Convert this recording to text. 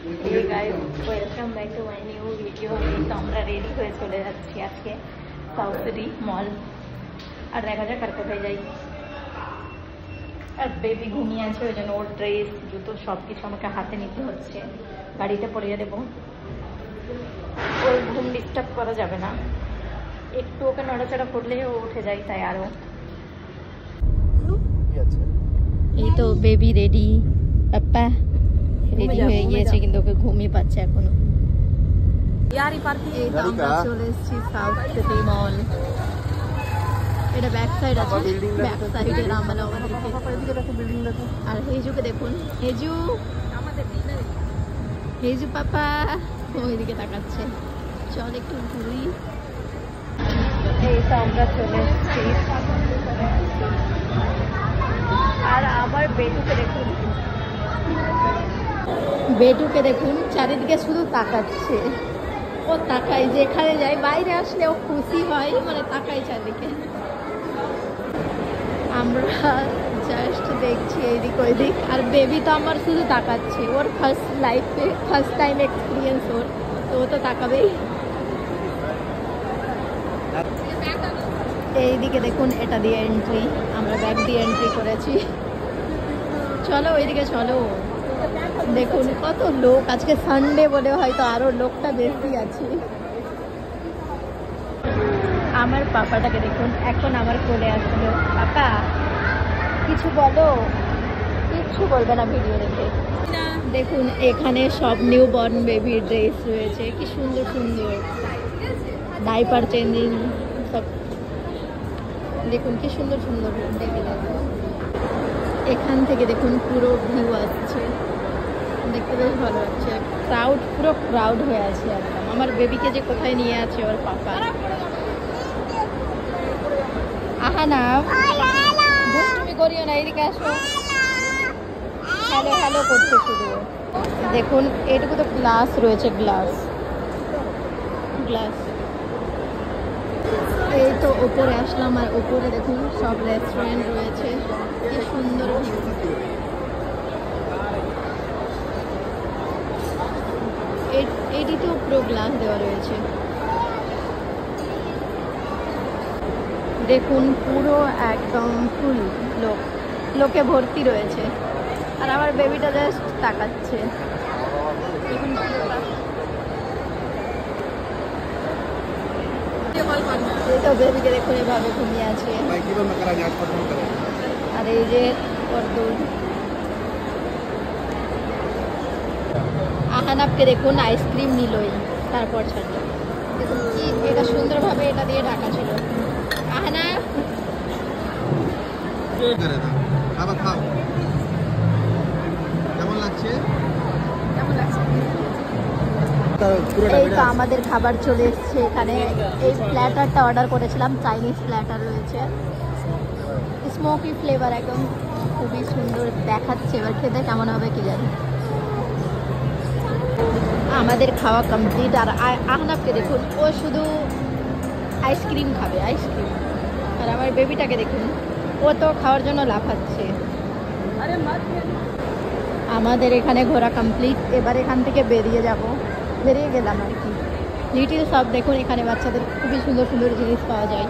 Hey guys, welcome back to my new video. तो আমরা ready হয়ে চলে যাচ্ছি আজকে সাউথ সিটি মল। আর দেখা যাক আর কোথায় যাই। আর বেবি ঘুমিয়ে আছে, ওই জন্য ওর ড্রেস জুতো সব কিছু আমাকে হাতে নিতে হচ্ছে, গাড়িতে পরিয়ে দেবো। ওর ঘুম ডিস্টার্ব করা যাবে না, একটু ওকে নড়াচড়া করলে ও উঠে যায়, তাই আরও। এই তো বেবি রেডি, পাপ্পা রেডি হয়ে গিয়েছে, কিন্তু ওকে ঘুমিয়ে পাচ্ছে এখনো। এই তো আমরা চলে এসেছি সাউথ সিটি মল। এটা ব্যাক সাইড আছে, ব্যাক সাইডে রামবালা আমাদেরকে। আর হেজুকে দেখুন, হেজু হেজু পাপা ওইদিকে তাকাচ্ছে। চল একটু ঘুরি। এই তো আমরা চলে এসেছি, আর আমার বেটুকে দেখুন, বেটুকে দেখুন চারিদিকে শুধু তাকাচ্ছে। ও তাকায়, যেখানে যায় বাইরে আসলে ও খুশি হয়, মানে তাকায় চারিদিকে। আমরা জাস্ট দেখছি এইদিক ওইদিক, আর বেবি তো আমার শুধু তাকাচ্ছে। ওর ফার্স্ট লাইফে ফার্স্ট টাইম এক্সপিরিয়েন্স ওর, তো ও তো তাকাবেই। এইদিকে দেখুন, এটা দিয়ে এন্ট্রি, আমরা ব্যাগ দিয়ে এন্ট্রি করেছি। চলো ওইদিকে চলো। দেখুন কত লোক, আজকে সানডে বলে হয়তো আরো লোকটা বেশি আছে। আমার পাপাটাকে দেখুন, এখন আমার কোলে আসলো। পাপা কিছু বলো। কিচ্ছু বলবে না ভিডিও দেখে। দেখুন এখানে সব নিউ বর্ন বেবির ড্রেস রয়েছে, কি সুন্দর সুন্দর, ডাইপার চেঞ্জিং সব। দেখুন কি সুন্দর সুন্দর দেখে। দেখুন এখান থেকে দেখুন পুরো ভিউ আসছে, দেখতে বেশ ভালো লাগছে। ক্রাউড, পুরো ক্রাউড হয়ে আছে একদম। আমার বেবিকে যে কোথায় নিয়ে আছে ওর পাপা। আহা না, তুমি করিও না, এদিকে আসো। হ্যালো হ্যালো করছে শুধু। দেখুন এটুকু তো গ্লাস রয়েছে, গ্লাস গ্লাস। এই তো ওপরে আসলাম, আর ওপরে দেখুন সব রেস্টুরেন্ট রয়েছে, কি সুন্দর ভিউ। এটি তো পুরো গ্লাস দেওয়া রয়েছে। দেখুন পুরো একদম ফুল লোকে ভর্তি রয়েছে, আর আমার বেবিটা জাস্ট তাকাচ্ছে। দেখুন তো বেবিকে দেখুন এভাবে ঘুমিয়ে আছে। আর এই যে আহানাবকে দেখুন আইসক্রিম নিলই, তারপর ছাড়লো। দেখুন কি এটা সুন্দরভাবে এটা দিয়ে ঢাকা ছিল। আহানাব কেমন লাগছে? এই তো আমাদের খাবার চলে এসছে এখানে। এই প্ল্যাটারটা অর্ডার করেছিলাম, চাইনিজ প্ল্যাটার রয়েছে, স্মোকি ফ্লেভার, একদম খুবই সুন্দর দেখাচ্ছে। এবার খেতে কেমন হবে কি জানি। আমাদের খাওয়া কমপ্লিট, আর আহনাবকে দেখুন ও শুধু আইসক্রিম খাবে, আইসক্রিম। আর আমার বেবিটাকে দেখুন, ও তো খাওয়ার জন্য লাফাচ্ছে। আমাদের এখানে ঘোরা কমপ্লিট, এবার এখান থেকে বেরিয়ে গেলাম আর কি। লিটিল শপ দেখুন, এখানে বাচ্চাদের খুবই সুন্দর সুন্দর জিনিস পাওয়া যায়।